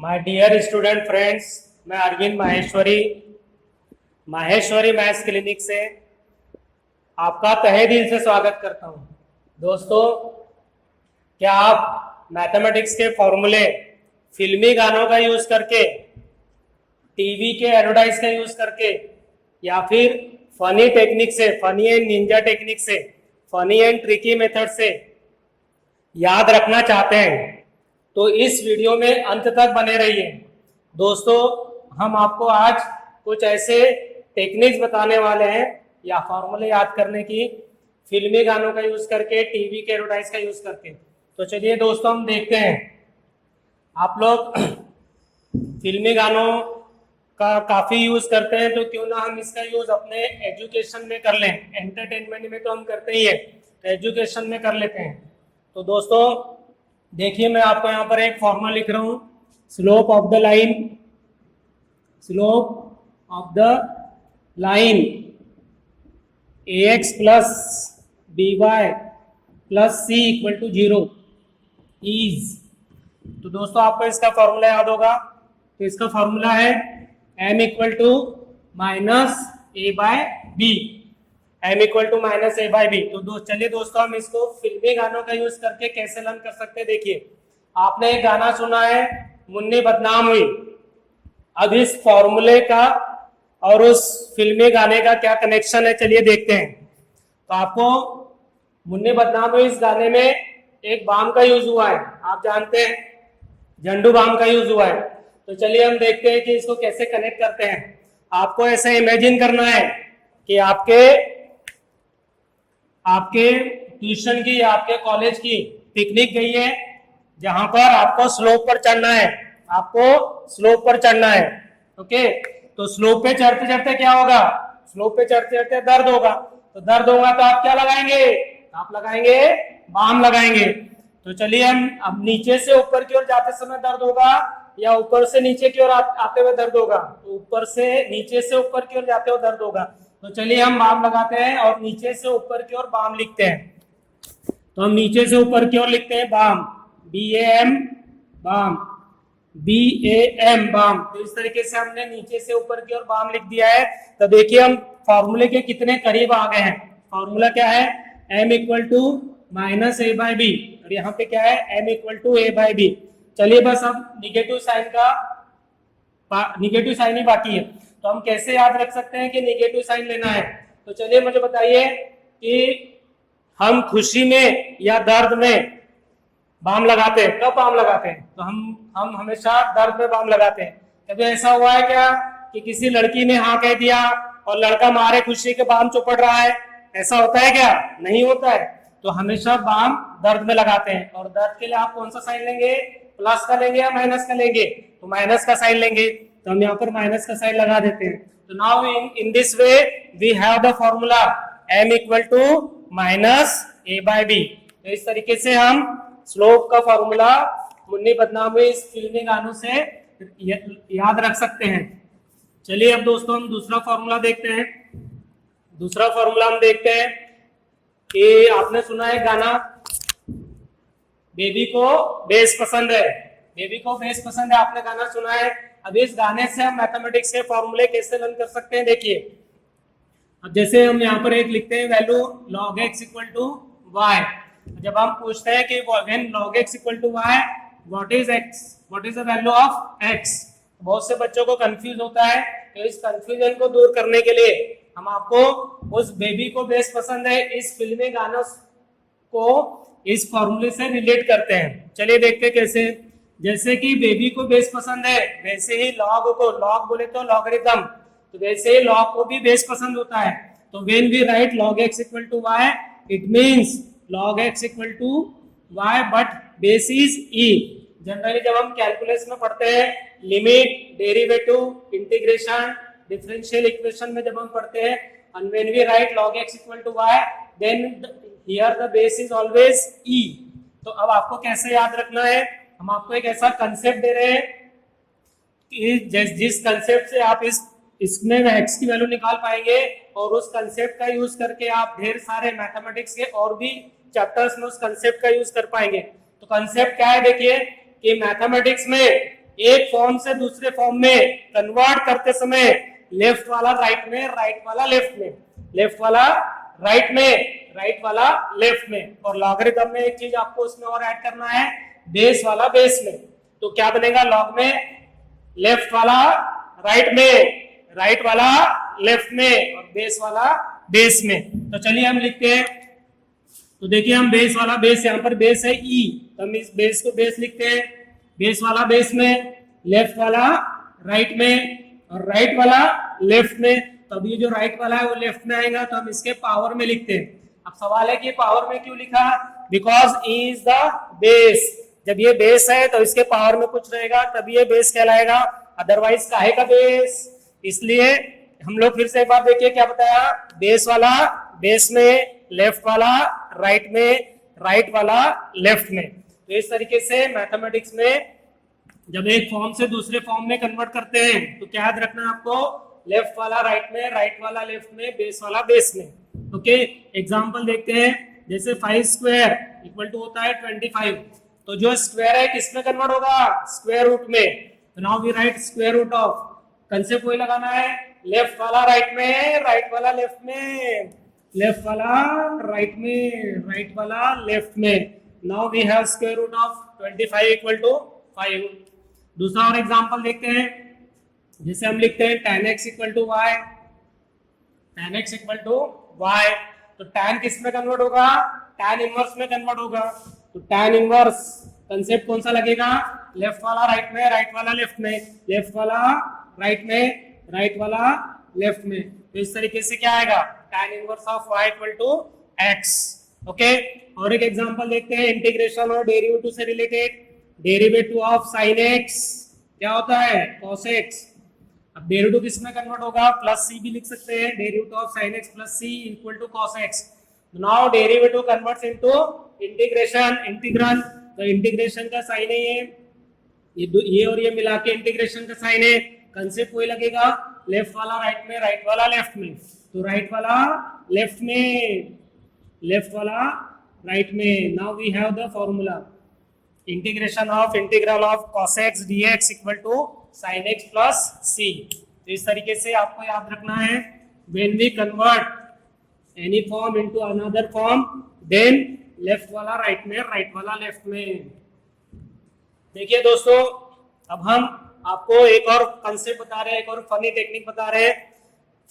My dear student friends, मैं Arvind Maheshwari maths clinic से आपका तहे दिल से स्वागत करता हूं। दोस्तों, क्या आप मैथमेटिक्स के फॉर्मूले फिल्मी गानों का यूज करके, टीवी के एडवर्टाइज का यूज करके या फिर फनी टेक्निक से, फनी एंड निंजा टेक्निक से, फनी एंड ट्रिकी मेथड से याद रखना चाहते हैं तो इस वीडियो में अंत तक बने रहिए। दोस्तों, हम आपको आज कुछ ऐसे टेक्निक्स बताने वाले हैं या फॉर्मूले याद करने की, फिल्मी गानों का यूज करके, टीवी के एडवर्टाइज का यूज करके। तो चलिए दोस्तों, हम देखते हैं। आप लोग फिल्मी गानों का काफी यूज करते हैं, तो क्यों ना हम इसका यूज अपने एजुकेशन में कर लें। एंटरटेनमेंट में तो हम करते ही है, तो एजुकेशन में कर लेते हैं। तो दोस्तों देखिए, मैं आपको यहाँ पर एक फॉर्मूला लिख रहा हूं। Slope of the line ax plus by plus c equal to 0 is. तो दोस्तों आपको इसका फॉर्मूला याद होगा। तो इसका फॉर्मूला है m equal to minus A by B, m equal to minus A by B. तो चलिए दोस्तों, हम इसको फिल्मी गानों का यूज करके कैसे लर्न कर सकते हैं। देखिए, आपने एक गाना सुना है, मुन्नी बदनाम हुई। अब इस फॉर्मूले का और उस फिल्मी गाने का क्या कनेक्शन है, चलिए देखते हैं। तो आपको मुन्नी बदनाम हुई, इस गाने में एक बाम का यूज हुआ है, आप जानते हैं, झंडू बाम का यूज हुआ है। तो चलिए हम देखते हैं कि इसको कैसे कनेक्ट करते हैं। आपको ऐसे इमेजिन करना है कि आपके ट्यूशन की या आपके कॉलेज की पिकनिक गई है, जहां पर आपको स्लोप पर चढ़ना है। ओके, तो स्लोप पे चढ़ते चढ़ते क्या होगा, स्लोप पे चढ़ते चढ़ते दर्द होगा। तो दर्द होगा तो आप क्या लगाएंगे, आप लगाएंगे बाम लगाएंगे। तो चलिए, हम अब नीचे से ऊपर की ओर जाते समय दर्द होगा या ऊपर से नीचे की ओर आते हुए दर्द होगा। तो ऊपर से नीचे से ऊपर की ओर जाते हुए दर्द होगा। तो चलिए हम बाम लगाते हैं और नीचे से ऊपर की ओर बाम लिखते हैं। तो हम नीचे से ऊपर की ओर लिखते हैं बाम, BAM बाम, BAM बाम। तो इस तरीके से हमने नीचे से ऊपर की ओर बाम लिख दिया है। तो देखिए हम फॉर्मूले के कितने करीब आ गए हैं। फॉर्मूला क्या है, m equal to minus A by B, और यहाँ पे क्या है, m equal to A by B. चलिए बस अब निगेटिव साइन ही बाकी है। तो हम कैसे याद रख सकते हैं कि निगेटिव साइन लेना है। तो चलिए मुझे बताइए कि हम खुशी में या दर्द में बाम लगाते हैं, कब बाम लगाते हैं। तो हम हमेशा दर्द में बाम लगाते हैं। कभी ऐसा हुआ है क्या कि किसी लड़की ने हाँ कह दिया और लड़का मारे खुशी के बाम चौपड़ रहा है, ऐसा होता है क्या, नहीं होता है। तो हमेशा बाम दर्द में लगाते हैं। और दर्द के लिए आप कौन सा साइन लेंगे, प्लस का लेंगे या माइनस का लेंगे, तो माइनस का साइन लेंगे। तो हम यहाँ पर माइनस का साइन लगा देते हैं। तो now in this way we have the formula m equal to minus A by B. तो इस तरीके से हम स्लोप का फॉर्मूला मुन्नी बदनाम हुई इस फिल्मी गानों से याद रख सकते हैं। चलिए अब दोस्तों हम दूसरा फॉर्मूला देखते हैं। दूसरा फॉर्मूला हम देखते हैं कि आपने सुना है गाना, बेबी को बेस पसंद है, बेबी को बेस पसंद है, आपने गाना सुना है। अब इस गाने से हम मैथमेटिक्स के फॉर्मूले कैसे लर्न कर सकते हैं। देखिए, अब जैसे हम यहाँ पर एक लिखते हैं value log x equal to y। जब हम पूछते हैं कि when log x equal to y, what is the value of x, बहुत से बच्चों को कंफ्यूज होता है। तो इस कंफ्यूजन को दूर करने के लिए हम आपको उस बेबी को बेस पसंद है इस फिल्मी गानों को इस फॉर्मूले से रिलेट करते हैं। चलिए देखते हैं कैसे। जैसे कि बेबी को बेस पसंद है, वैसे ही लॉग को, लॉग बोले तो लॉगरिथम, तो वैसे ही लॉग को भी बेस पसंद होता है। तो when we write log x equal to y, it means log x equal to y but base is e। Generally जब हम कैलकुलस में पढ़ते हैं, limit, derivative, integration, differential equation में जब हम पढ़ते हैं, and when we write log x equal to y, then here the base is always e। तो अब आपको कैसे याद रखना है, हम आपको एक ऐसा कंसेप्ट दे रहे हैं कि जिस कंसेप्ट से आप इसमें x की वैल्यू निकाल पाएंगे, और उस कंसेप्ट का यूज करके आप ढेर सारे मैथमेटिक्स के और भी चैप्टर्स में उस कंसेप्ट का यूज कर पाएंगे। तो कंसेप्ट क्या है, देखिए कि मैथमेटिक्स में एक फॉर्म से दूसरे फॉर्म में कन्वर्ट करते समय लेफ्ट वाला राइट में, राइट वाला लेफ्ट में, लेफ्ट वाला राइट में, राइट वाला लेफ्ट में। और लॉगरिथम में एक चीज आपको उसमें और ऐड करना है, बेस वाला बेस में। तो क्या बनेगा, लॉग में लेफ्ट वाला राइट में, राइट वाला लेफ्ट में, और बेस वाला बेस में। तो चलिए हम लिखते हैं। तो देखिए हम बेस वाला बेस, यहाँ पर बेस है ई, तो हम इस बेस को बेस लिखते हैं। बेस वाला बेस में, लेफ्ट वाला राइट में, और राइट वाला लेफ्ट में। तो अब ये जो राइट वाला है वो लेफ्ट में आएगा, तो हम इसके पावर में लिखते हैं। अब सवाल है कि पावर में क्यों लिखा, because E is the base. जब ये बेस है तो इसके पावर में कुछ रहेगा तब ये बेस कहलाएगा, अदरवाइज काहे का बेस। इसलिए हम लोग फिर से एक बार देखिए क्या बताया, बेस वाला बेस में, लेफ्ट वाला राइट में, राइट वाला लेफ्ट में। तो इस तरीके से मैथमेटिक्स में जब एक फॉर्म से दूसरे फॉर्म में कन्वर्ट करते हैं तो क्या याद रखना आपको, लेफ्ट वाला राइट में, राइट वाला लेफ्ट में, बेस वाला बेस में। ओके, एग्जांपल देखते हैं। जैसे 5 स्क्वायर इक्वल टू होता है 25, तो जो स्क्वायर है किस में कन्वर्ट होगा, स्क्वायर रूट में। तो now we write square root of, concept वही लगाना है, लेफ्ट वाला राइट में, राइट वाला लेफ्ट में, लेफ्ट वाला राइट में, राइट वाला लेफ्ट में। Now we have square root of 25 equal to 5। दूसरा और एग्जांपल देखते हैं। जैसे हम लिखते हैं tan x equal to Y, tan x equal to Y. तो tan किस में कन्वर्ट होगा, tan इनवर्स में कन्वर्ट होगा। तो tan इनवर्स कंसेप्ट कौन सा लगेगा, लेफ्ट वाला राइट में, राइट वाला लेफ्ट में, लेफ्ट वाला राइट में, राइट वाला लेफ्ट में। तो इस तरीके से क्या आएगा, tan inverse of y equal to x। Okay, और एक एग्जांपल देखते हैं, इंटीग्रेशन और डेरिवेटिव से related. Derivative of sin x क्या होता है, cos x। अब डेरिवेटिव किस में कन्वर्ट होगा, प्लस सी भी लिख सकते हैं, derivative of sin x plus C equal to cos x। Now derivative converts into integration, integral. तो इंटीग्रेशन का साइन है ये और ये मिला के इंटीग्रेशन का साइन है। कंसेप्ट वही लगेगा, लेफ्ट वाला राइट में, राइट वाला लेफ्ट में। तो राइट वाला लेफ्ट में, लेफ्ट वाला राइट में। Now we have the formula, integration of integral of cos x dx equal to sin x plus c। तो इस तरीके से आपको याद रखना है, when we convert any form into another form, then left वाला राइट में, राइट वाला लेफ्ट में। देखिए दोस्तों, अब हम आपको एक और कंसेप्ट बता रहे हैं, एक और फनी टेक्निक बता रहे हैं।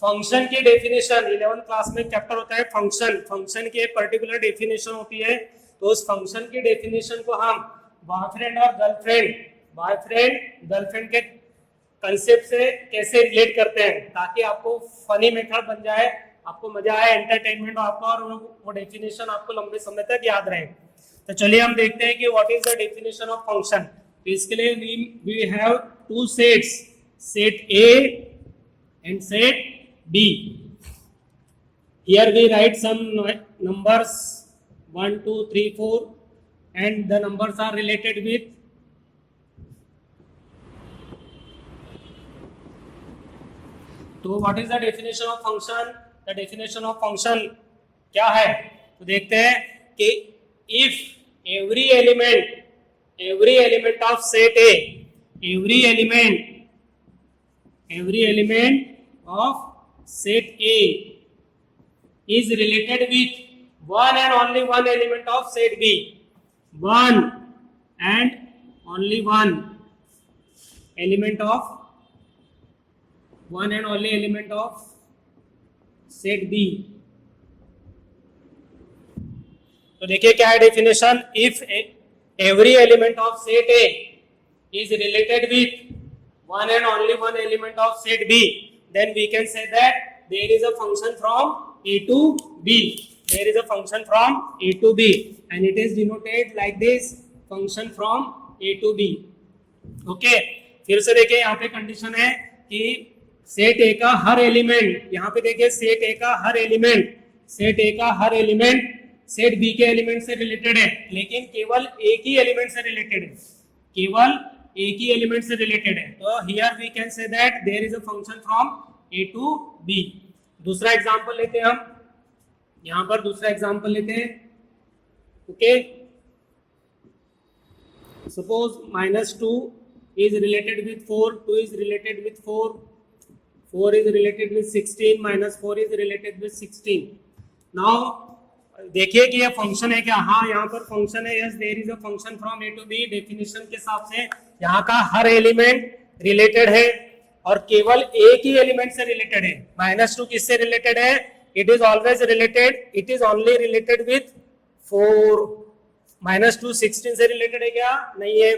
फंक्शन की डेफिनेशन 11th क्लास में चैप्टर होता है फंक्शन। फंक्शन की एक पर्टिकुलर डेफिनेशन होती है, तो उस फंक्शन की डेफिनेशन को हम बॉयफ्रेंड और गर्लफ्रेंड, बॉयफ्रेंड गर्लफ्रेंड के कंसेप्ट से कैसे रिलेट करते हैं, ताकि आपको फनी मेथड बन जाए, आपको मजा आए, एंटरटेनमेंट आपको, और वो डेफिनेशन आपको लंबे समय तक याद रहे। तो चलिए हम देखते हैं कि what is the definition of function. तो इसके लिए we have two sets, set A and set B. Here we write some numbers 1 2 3 4 and the numbers are related with तो what is the definition of function. The definition of function क्या है, तो देखते हैं कि if every element of set A, every element of set A is related with one and only one element of set B, one and only one element of set B। तो देखिए क्या है definition, if every element of set A is related with one and only one element of set B, then we can say that there is a function from A to B, there is a function from A to B and it is denoted like this, function from A to B। Okay, फिर से देखिए यहाँ पे condition है कि set ए का हर element, यहाँ पे देखिए सेट ए का हर एलिमेंट, सेट ए का हर एलिमेंट सेट बी के एलिमेंट से रिलेटेड है, लेकिन केवल एक ही एलिमेंट से रिलेटेड है, केवल एक ही एलिमेंट से रिलेटेड है। तो here we can say that there is a function from A to B. दूसरा एग्जांपल लेते हैं हम, यहां पर दूसरा एग्जांपल लेते हैं। Okay, suppose -2 is related with 4, 2 is related with 4, 4 is related with 16, minus 4 is related with 16. Now देखिए कि ये फंक्शन है क्या? हाँ, यहाँ पर फंक्शन है. Yes, there is a function from A to B. Definition के हिसाब से यहाँ का हर एलिमेंट रिलेटेड है और केवल एक ही एलिमेंट से रिलेटेड है. -2 किससे रिलेटेड है? It is always related, it is only related with 4. -2 16 से रिलेटेड है क्या? नहीं है.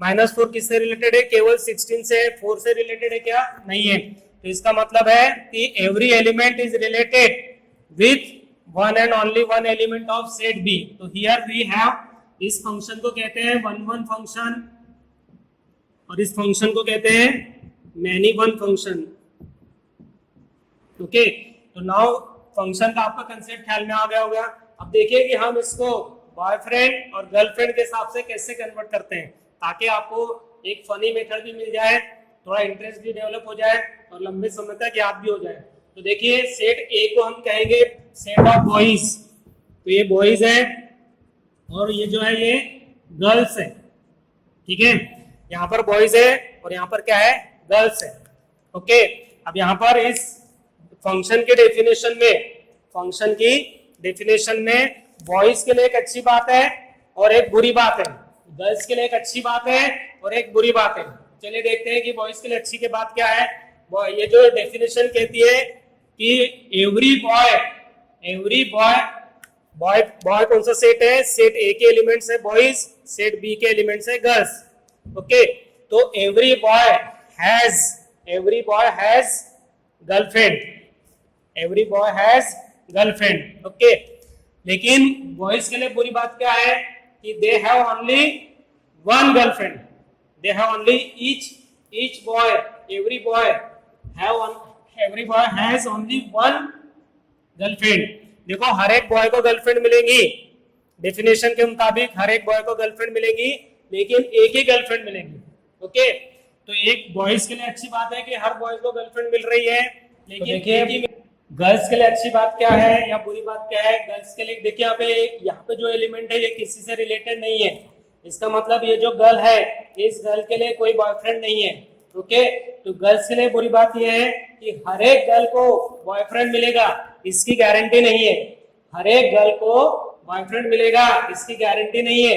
-4 किससे रिलेटेड है? केवल 16 से. 4 से रिलेटेड है क्या? नहीं है. तो इसका मतलब है कि every element is related with one and only one element of set B. तो हियर वी हैव, इस फंक्शन को कहते हैं वन वन फंक्शन और इस फंक्शन को कहते हैं मैनी वन फंक्शन. ओके, तो नाउ फंक्शन का आपका कंसेप्ट ख्याल में आ गया होगा. अब देखिए कि हम इसको बॉयफ्रेंड और गर्लफ्रेंड के हिसाब से कैसे कन्वर्ट करते हैं, ताकि आपको एक फनी मेथड भी मिल जाए, थोड़ा इंटरेस्ट भी डेवलप हो जाए और लंबे समय तक याद भी हो जाए. तो देखिए, सेट ए को हम कहेंगे सेट ऑफ बॉयज. तो ये बॉयज है और ये जो है ये गर्ल्स है. ठीक है, यहाँ पर बॉयज है और यहाँ पर क्या है? गर्ल्स है. ओके, अब यहाँ पर इस फंक्शन के डेफिनेशन में, फंक्शन की डेफिनेशन में बॉयज के लिए एक अच्छी बात है और एक बुरी बात है. गर्ल्स के लिए एक अच्छी बात है और एक बुरी बात है. चलिए देखते हैं कि बॉयज के लिए अच्छी की बात क्या है. ये जो डेफिनेशन कहती है कि एवरी बॉय कौन सा सेट है? सेट ए के एलिमेंट्स है बॉयज, सेट बी के एलिमेंट्स है गर्ल्स. ओके, तो every boy has girlfriend, every boy has girlfriend. Okay, लेकिन बॉयज के लिए बुरी बात क्या है कि they have only one girlfriend. They have only each boy, every boy has only one girlfriend. देखो, हर एक बॉय को गर्लफ्रेंड मिलेंगी, डेफिनेशन के मुताबिक हर एक बॉय को गर्लफ्रेंड मिलेंगी, लेकिन एक ही गर्लफ्रेंड मिलेंगी. ओके, तो एक बॉयज के लिए अच्छी बात है कि हर बॉय को गर्लफ्रेंड मिल रही है, लेकिन देखिए गर्ल्स के लिए अच्छी बात क्या है या बुरी बात क्या है? गर्ल्स के लिए देखिए, यहाँ पे जो एलिमेंट है ये किसी से रिलेटेड नहीं है. इसका मतलब ये जो गर्ल है, इस गर्ल के लिए कोई बॉयफ्रेंड नहीं है. ओके, तो गर्ल्स के लिए बुरी बात यह है कि हर एक गर्ल को बॉयफ्रेंड मिलेगा, इसकी गारंटी नहीं है. हर एक गर्ल को बॉयफ्रेंड मिलेगा, इसकी गारंटी नहीं है.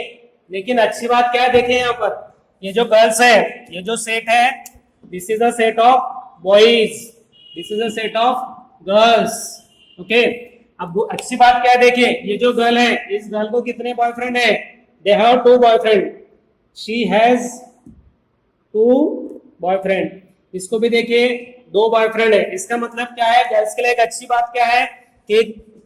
लेकिन अच्छी बात क्या है? देखिए यहाँ पर ये जो गर्ल्स है, ये जो सेट है, this is a set of boys, this is a set of girls. Okay, अब अच्छी बात क्या है? देखिए, ये जो गर्ल है, इस गर्ल को कितने बॉयफ्रेंड है? They have 2 boyfriend. She has 2 boyfriend. इसको भी देखिए 2 बॉयफ्रेंड है. इसका मतलब क्या है? गर्ल्स के लिए एक अच्छी बात क्या है कि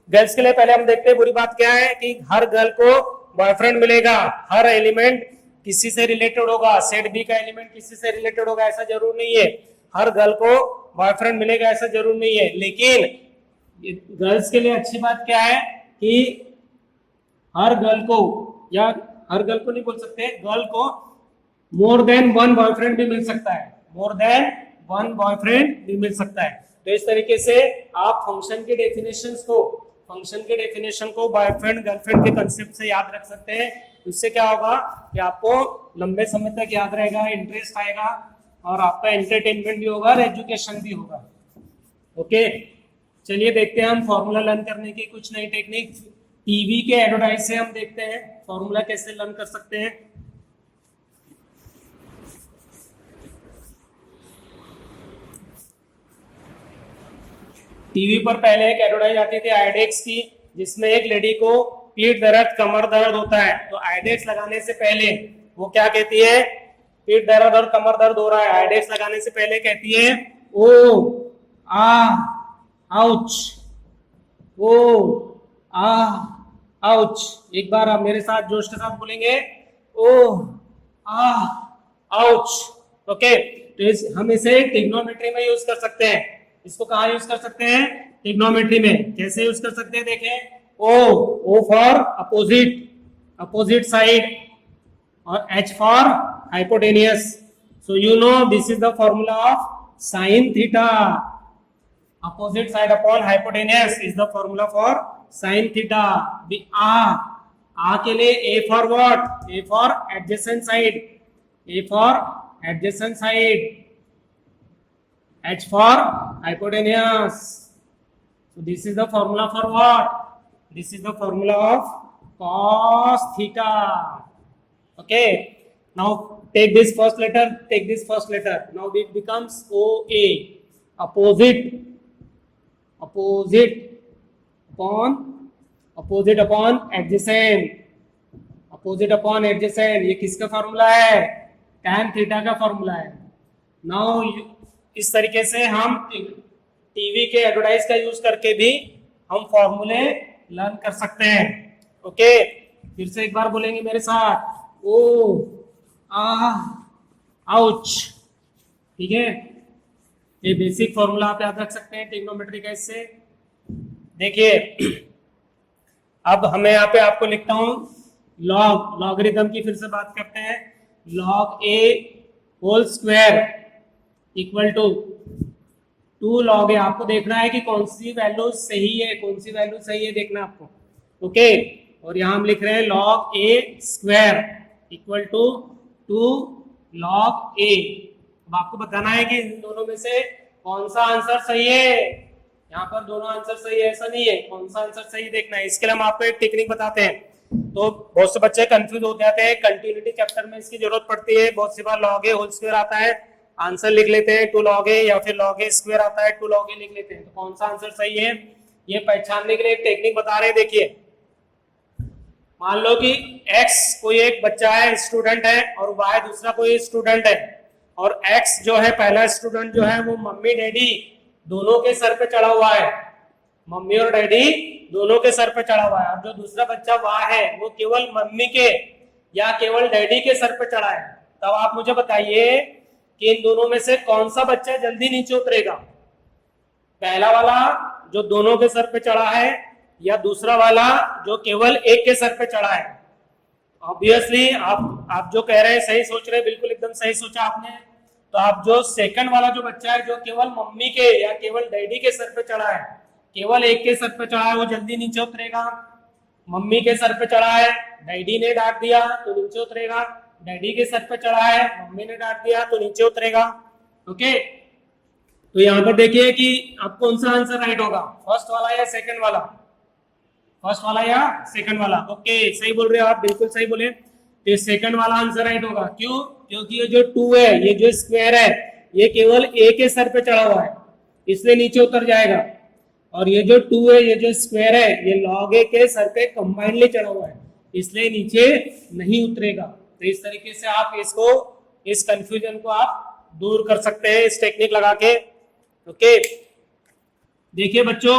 गर्ल्स के लिए पहले हम देखते हैं बुरी बात क्या है कि हर गर्ल को बॉयफ्रेंड मिलेगा. हर एलिमेंट किसी से रिलेटेड होगा, सेट बी का एलिमेंट किसी से रिलेटेड होगा ऐसा जरूर नहीं है. हर गर्ल को बॉयफ्रेंड मिलेगा ऐसा जरूर नहीं है. लेकिन गर्ल्स के लिए अच्छी बात क्या है कि हर गर्ल को, या हर गर्ल को नहीं बोल सकते, गर्ल को मोर देन वन बॉयफ्रेंड भी मिल सकता है. मोर देन वन बॉयफ्रेंड भी मिल सकता है. तो इस तरीके से आप फंक्शन के डेफिनेशन को बॉयफ्रेंड गर्लफ्रेंड के कंसेप्ट से याद रख सकते हैं. इससे क्या होगा कि आपको लंबे समय तक याद रहेगा, इंटरेस्ट आएगा और आपका एंटरटेनमेंट भी होगा और एजुकेशन भी होगा. ओके, चलिए देखते हैं हम फॉर्मूला लर्न करने की कुछ नई टेक्निक. टीवी के एडवर्टाइज से हम देखते हैं फॉर्मूला कैसे लर्न कर सकते हैं. टीवी पर पहले एक एडवर्टाइज आती थी आइडेक्स की, जिसमें एक लेडी को पीठ दर्द, कमर दर्द होता है. तो आइडेक्स लगाने से पहले वो क्या कहती है? पीठ दर्द और कमर दर्द हो रहा है, आइडेक्स लगाने से पहले कहती है ओ आ आउच, ओ आ आउच. एक बार आप मेरे साथ जोश के साथ बोलेंगे ओ आ आउच. ओके, तो हम इसे ट्रिग्नोमेट्री में यूज कर सकते हैं. इसको कहाँ यूज कर सकते हैं? ट्रिग्नोमेट्री में. कैसे यूज कर सकते हैं? देखें, ओ फॉर अपोजिट साइड और H for hypotenuse. So you know this is the formula of sine theta. Opposite side upon hypotenuse is the formula for sine theta. आ के लिए A for what? A for adjacent side, A for adjacent side. H for hypotenuse. So this is the formula for what? This is the formula of cos theta. Okay. Now take this first letter. Take this first letter. Now it becomes OA. Opposite. Opposite upon adjacent. Opposite upon adjacent. ये किसका formula है? tan theta का formula है. Now इस तरीके से हम TV के एडवर्टाइज का यूज करके भी हम फॉर्मूले लर्न कर सकते हैं. ओके, फिर से एक बार बोलेंगे मेरे साथ. ओ आ आउच. ठीक है, ये बेसिक फॉर्मूला आप याद रख सकते हैं ट्रिग्नोमेट्री का. इससे देखिए, अब हमें यहाँ पे आपको लिखता हूं लॉगरिथम की फिर से बात करते हैं. log a whole square equal to 2 log a. आपको देखना है कि कौन सी वैल्यू सही है, कौन सी वैल्यू सही है देखना आपको. ओके, और यहां हम लिख रहे हैं log a square equal to 2 log a. अब आपको बताना है कि इन दोनों में से कौन सा आंसर सही है. यहाँ पर दोनों आंसर सही है ऐसा नहीं है, कौन सा आंसर सही देखना है. इसके लिए हम आपको एक टेक्निक बताते हैं. तो बहुत से बच्चे कंफ्यूज हो जाते हैं. कंटिन्यूटी चैप्टर में इसकी जरूरत पड़ती है. बहुत सी बार log a होल स्क्वायर आता है, आंसर लिख लेते हैं 2 log a, या फिर log a स्क्वायर आता है 2 log a लिख लेते हैं. तो कौन सा आंसर सही है ये पहचानने के लिए एक टेक्निक बता रहे हैं. देखिए, मान लो कि x कोई एक बच्चा है, स्टूडेंट है, और y दूसरा कोई स्टूडेंट है. और x जो है पहला स्टूडेंट जो है वो मम्मी डैडी दोनों के सर पे चढ़ा हुआ है. मम्मी और डैडी दोनों के सर पे चढ़ा हुआ है. और जो दूसरा बच्चा वहां है वो केवल मम्मी के या केवल डैडी के सर पे चढ़ा है. तब आप मुझे बताइए कि इन दोनों में से कौन सा बच्चा जल्दी नीचे उतरेगा. पहला वाला जो दोनों के सर पे चढ़ा है, या दूसरा वाला जो केवल एक के सर पे चढ़ा है. ऑब्वियसली आप जो कह रहे हैं सही सोच रहे हैं, बिल्कुल एकदम सही सोचा आपने. तो आप जो सेकंड वाला जो बच्चा है जो केवल मम्मी के या केवल डैडी के सर पे चढ़ा है, केवल एक के सर पे चढ़ा है, वो जल्दी नीचे उतरेगा. मम्मी के सर पे चढ़ा है, डैडी ने डांट दिया तो नीचे उतरेगा. डैडी के सर पे चढ़ा है, मम्मी ने डांट दिया तो नीचे उतरेगा. ओके, तो यहाँ पर देखिए कि अब कौन सा आंसर राइट होगा, फर्स्ट वाला या सेकंड वाला. फर्स्ट वाला या सेकंड वाला. ओके, सही बोल रहे हो आप, बिल्कुल सही बोले. तो सेकंड वाला आंसर राइट होगा. क्यों? क्योंकि ये जो 2 है, ये जो स्क्वायर है, ये केवल a के सर पे चढ़ा हुआ है, इसलिए नीचे उतर जाएगा. और ये जो 2 है, ये जो स्क्वायर है, ये log a के सर पे कंबाइनली चढ़ा हुआ है, इसलिए नीचे नहीं उतरेगा. तो इस तरीके से आप इसको, इस कंफ्यूजन को आप दूर कर सकते हैं इस टेक्निक लगा के. ओके, देखिए बच्चों,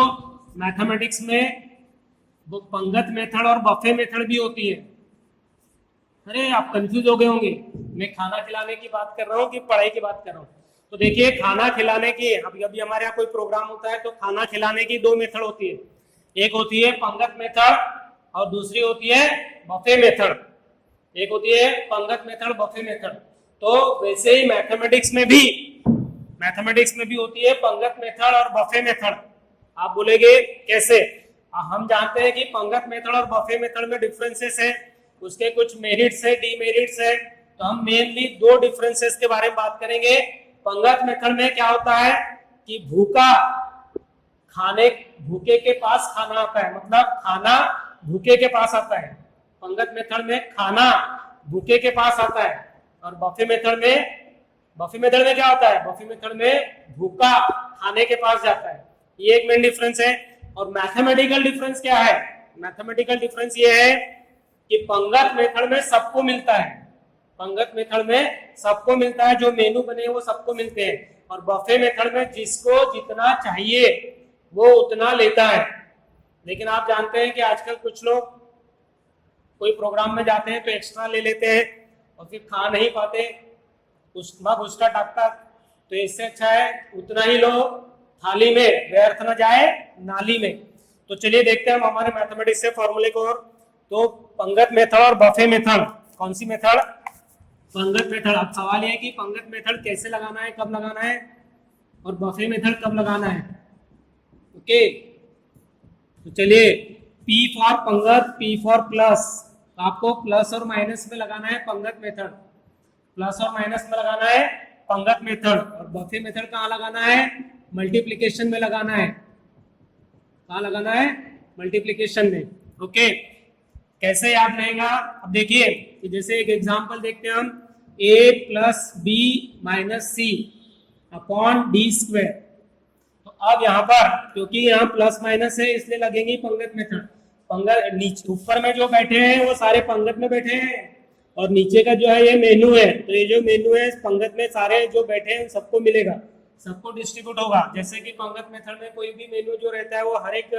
मैथमेटिक्स में वो पंगत मेथड और बफे मेथड भी होती है. अरे आप कंफ्यूज हो गए होंगे, मैं खाना खिलाने की बात कर रहा हूँ कि पढ़ाई की बात कर रहा हूँ. तो देखिए, खाना खिलाने की, अभी हमारे यहाँ कोई प्रोग्राम होता है तो खाना खिलाने की 2 मेथड होती है. एक होती है पंगत मेथड और दूसरी होती है बफे मेथड. एक होती है पंगत मेथड, बफे मेथड. तो वैसे ही मैथमेटिक्स में भी होती है पंगत मेथड और बफे मेथड. आप बोलेंगे कैसे? हम जानते हैं कि पंगत मेथड और बफे मेथड में डिफरेंसेस है, उसके कुछ मेरिट्स है, डीमेरिट्स है. तो हम मेनली 2 डिफरेंसेस के बारे में बात करेंगे. पंगत मेथड में क्या होता है कि भूखे के पास खाना आता है, मतलब खाना भूखे के पास आता है. पंगत मेथड में खाना भूखे के पास आता है. और बफे मेथड में क्या होता है? बफे मेथड में भूखा खाने के पास जाता है. ये एक मेन डिफरेंस है. और मैथमेटिकल डिफरेंस क्या है? मैथमेटिकल डिफरेंस ये है कि पंगत मेथड में सबको मिलता है. पंगत मेथड में सबको मिलता है, जो मेनू बने वो सबको मिलते हैं. और बफे मेथड में जिसको जितना चाहिए वो उतना लेता है. लेकिन आप जानते हैं कि आजकल कुछ लोग कोई प्रोग्राम में जाते हैं तो एक्स्ट्रा ले लेते हैं और फिर खा नहीं पाते, उसका टाकता. तो इससे अच्छा है उतना ही लो थाली में, व्यर्थ न जाए नाली में. तो चलिए देखते हैं हम हमारे मैथमेटिक्स से फॉर्मूले को. और तो पंगत मेथड और बफे मेथड, कौन सी मेथड? पंगत मेथड. अब सवाल यह है कि पंगत मेथड कैसे लगाना है, कब लगाना है, और बफे मेथड कब लगाना है. ओके, तो चलिए, P फॉर पंगत, P फॉर प्लस. आपको प्लस और माइनस में लगाना है पंगत मेथड. प्लस और माइनस में लगाना है पंगत मेथड, और बफे मेथड कहाँ लगाना है, मल्टीप्लिकेशन में लगाना है। कहाँ लगाना है, मल्टीप्लिकेशन में। ओके, कैसे याद रहेगा, अब देखिए कि जैसे एक एग्जांपल देखते हैं हम, a plus B minus C upon D square. तो अब यहाँ पर क्योंकि यहाँ प्लस माइनस है इसलिए लगेंगी पंगत मेथड। पंगत नीचे ऊपर में जो बैठे हैं वो सारे पंगत में बैठे हैं, और नीचे का जो है ये मेनू है, तो ये जो मेनू है पंगत में सारे जो बैठे हैं सबको मिलेगा, सबको डिस्ट्रीब्यूट होगा। जैसे कि पंगत मेथड में कोई भी मेनू जो रहता है वो हर एक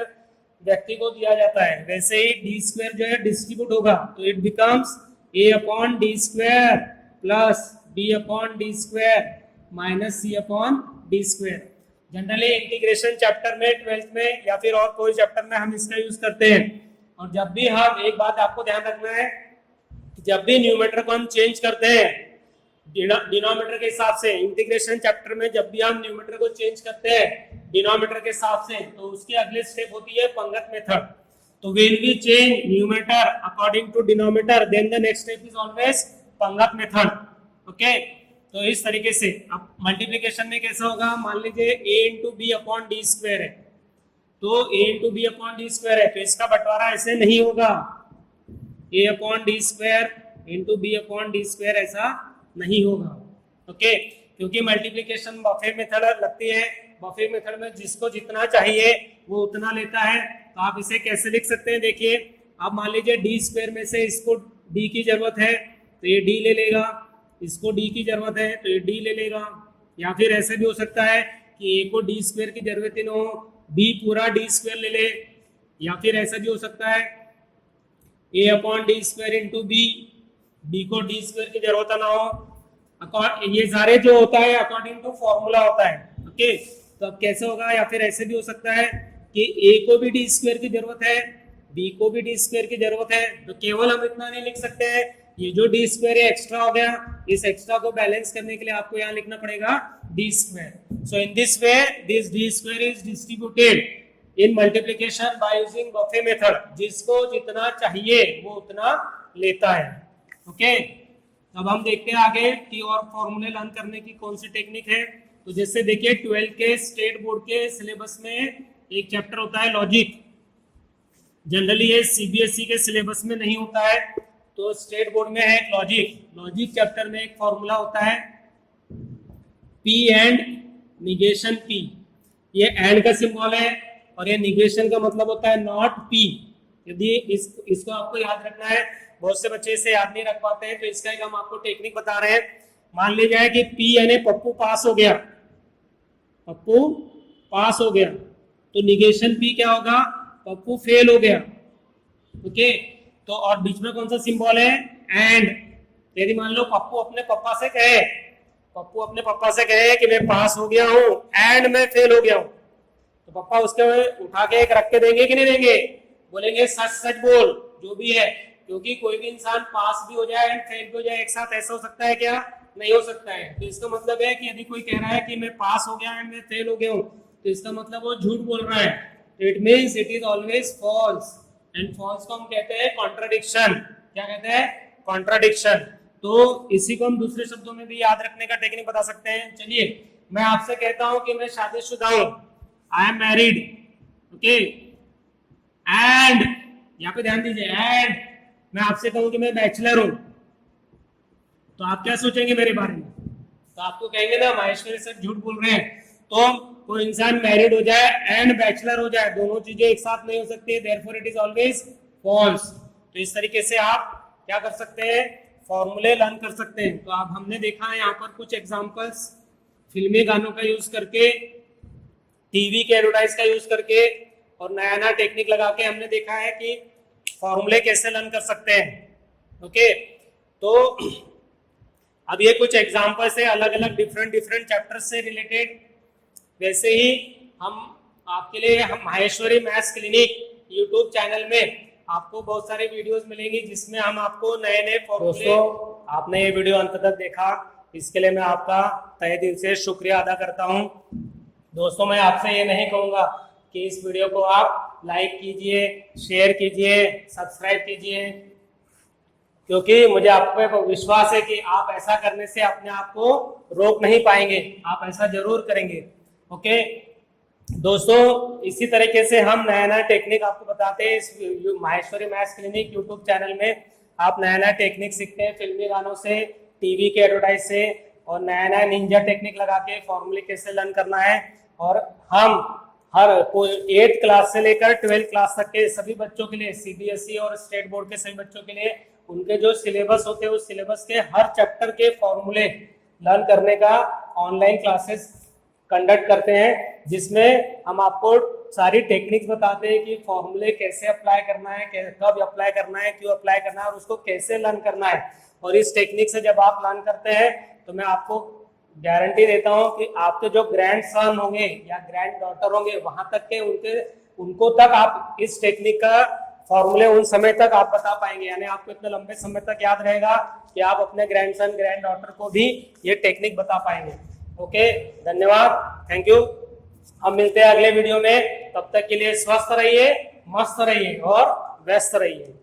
व्यक्ति को दिया जाता है, वैसे ही डी स्क्वायर जो है डिस्ट्रीब्यूट होगा, तो it becomes A upon D square plus B upon D square minus C upon D square. Generally integration chapter में 12th में या फिर और कोई चैप्टर में हम इसका यूज करते हैं। और जब भी हम, एक बात आपको ध्यान रखना है, जब भी न्यूमरेटर को हम चेंज करते हैं डिनोमिनेटर के हिसाब से, इंटीग्रेशन चैप्टर में जब भी हम न्यूमरेटर को चेंज करते हैं डिनोमिनेटर के हिसाब से, तो उसकी अगली स्टेप होती है पंगत मेथड। तो when we change numerator according to denominator then the next step is always पंगत मेथड। ओके, तो इस तरीके से अब मल्टीप्लिकेशन में कैसा होगा, मान लीजिए a into B upon D square है, तो a into B upon D square है, तो इसका बंटवारा ऐसे नहीं होगा, a upon D square into B upon D square ऐसा नहीं होगा। ओके, क्योंकि मल्टीप्लिकेशन बफे मेथड लगती है, बफे मेथड में जिसको जितना चाहिए वो उतना लेता है। तो आप इसे कैसे लिख सकते हैं, देखिए आप मान लीजिए डी स्क्वायर में से इसको d की जरूरत है तो ये d ले लेगा, इसको d की जरूरत है तो ये d ले लेगा, या फिर ऐसे भी हो सकता है कि a को d स्क्वायर की जरूरत ही ना हो, b पूरा d स्क्वायर ले ले, या फिर ऐसा भी हो सकता है a upon D square into B, b को d स्क्वायर की जरूरत ना हो। ये सारे जो होता है अकॉर्डिंग टू फॉर्मूला होता है। ओके, तो अब कैसे होगा, या फिर ऐसे भी हो सकता है कि a को भी d स्क्वायर की जरूरत है, b को भी d स्क्वायर की जरूरत है, तो केवल हम इतना नहीं लिख सकते हैं, ये जो d स्क्वायर है एक्स्ट्रा हो गया, इस एक्स्ट्रा को बैलेंस करने के लिए आपको यहाँ लिखना पड़ेगा d square. So in this way this d square is distributed in multiplication by using buffet method, जिसको जितना चाहिए वो उतना लेता है। ओके, अब हम देखते हैं आगे कि और फॉर्मूले लर्न करने की कौन सी टेक्निक है। तो जैसे देखिए 12 के स्टेट बोर्ड के सिलेबस में एक चैप्टर होता है लॉजिक, जनरली ये सीबीएसई के सिलेबस में नहीं होता है, तो स्टेट बोर्ड में है लॉजिक। लॉजिक चैप्टर में एक फॉर्मूला होता है P एंड निगेशन P, ये एंड का सिंबल है और ये निगेशन का मतलब होता है नॉट P। यदि इसको आपको याद रखना है, बहुत से बच्चे इसे याद नहीं रख पाते हैं, तो इसका एक हम आपको टेक्निक बता रहे हैं। मान लीजिए कि P यानी पप्पू पास हो गया, पप्पू पास हो गया, तो निगेशन P क्या होगा, पप्पू फेल हो गया। ओके, तो और बीच में कौन सा सिंबल है, एंड। यदि मान लो पप्पू अपने पापा से कहे कि मैं पास हो गया हूं एंड मैं फेल हो गया हूं, तो पापा उसके उठा के एक रख के देंगे कि नहीं देंगे, बोलेंगे सच सच बोल जो भी है, क्योंकि कोई भी इंसान पास भी हो जाए एंड फेल भी हो जाए एक साथ, ऐसा हो सकता है क्या, नहीं हो सकता है। तो इसका मतलब है कि यदि कोई कह रहा है कि मैं पास हो गया एंड मैं फेल हो गया हूं, तो इसका मतलब वो झूठ बोल रहा है। It means it is always false, and false को हम कहते हैं कॉन्ट्राडिक्शन। क्या कहते हैं, कॉन्ट्राडिक्शन। तो इसी को हम दूसरे शब्दों में भी याद रखने का टेक्निक बता सकते हैं। चलिए मैं आपसे कहता हूं कि मैं शादीशुदा हूं, I am married, okay, and यहाँ पे ध्यान दीजिए, एंड मैं आपसे कहूं कि मैं बैचलर हूं, तो आप क्या सोचेंगे मेरे बारे में, तो आपको कहेंगे ना माहेश्वरी सर झूठ बोल रहे हैं। तो कोई इंसान मैरिड हो जाए एंड बैचलर हो जाए, दोनों चीजें एक साथ नहीं हो सकती, therefore it is always false. तो इस तरीके से आप क्या कर सकते हैं, फॉर्मूले लर्न कर सकते हैं। तो आप हमने देखा है यहाँ पर कुछ एग्जांपल्स फिल्मी गानों का यूज करके, टीवी के एडवर्टाइज का यूज करके और नया नया टेक्निक लगा के हमने देखा है कि फॉर्मूले कैसे लर्न कर सकते हैं। ओके, तो अब ये कुछ एग्जांपल्स है अलग अलग डिफरेंट चैप्टर्स से रिलेटेड। वैसे ही हम आपके लिए हम Maheshwari maths clinic YouTube channel में आपको बहुत सारे वीडियोस मिलेंगी जिसमें हम आपको नए नए फॉर्मूले। आपने ये वीडियो अंत तक देखा, इसके लिए मैं आपका तहे दिल से शुक्रिया अदा करता हूं। दोस्तों मैं आपसे ये नहीं कहूंगा कि इस वीडियो को आप लाइक कीजिए, शेयर कीजिए, सब्सक्राइब कीजिए, क्योंकि मुझे आप पे विश्वास है कि आप ऐसा करने से अपने आप को रोक नहीं पाएंगे, आप ऐसा जरूर करेंगे। ओके दोस्तों, इसी तरीके से हम नया नया टेक्निक आपको बताते हैं इस Maheshwari maths clinic YouTube channel में। आप नया नया टेक्निक सीखते हैं फिल्मी गानों से, टीवी के एडवर्टाइज से, और नया नया निंजा टेक्निक लगा के फॉर्मूले कैसे लर्न करना है। और हम हर 8th क्लास से लेकर 12th क्लास तक के सभी बच्चों के लिए, सीबीएसई और स्टेट बोर्ड के सभी बच्चों के लिए, उनके जो सिलेबस होते हैं उस सिलेबस के हर चैप्टर के फॉर्मूले लर्न करने का ऑनलाइन क्लासेस कंडक्ट करते हैं, जिसमें हम आपको सारी टेक्निक्स बताते हैं कि फॉर्मूले कैसे अप्लाई करना है, कब अप्लाई करना है, क्यों अप्लाई करना है और उसको कैसे लर्न करना है। और इस टेक्निक से जब आप लर्न करते हैं तो मैं आपको गारंटी देता हूं कि आपके जो ग्रैंड सन होंगे या ग्रैंड डॉटर होंगे, वहां तक के उनको तक आप इस टेक्निक का फॉर्मूले उन समय तक आप बता पाएंगे, यानी आपको इतने लंबे समय तक याद रहेगा कि आप अपने ग्रैंड सन ग्रैंड डॉटर को भी ये टेक्निक बता पाएंगे। ओके, धन्यवाद, थैंक यू। हम मिलते हैं अगले वीडियो में, तब तक के लिए स्वस्थ रहिए, मस्त रहिए और व्यस्त रहिए।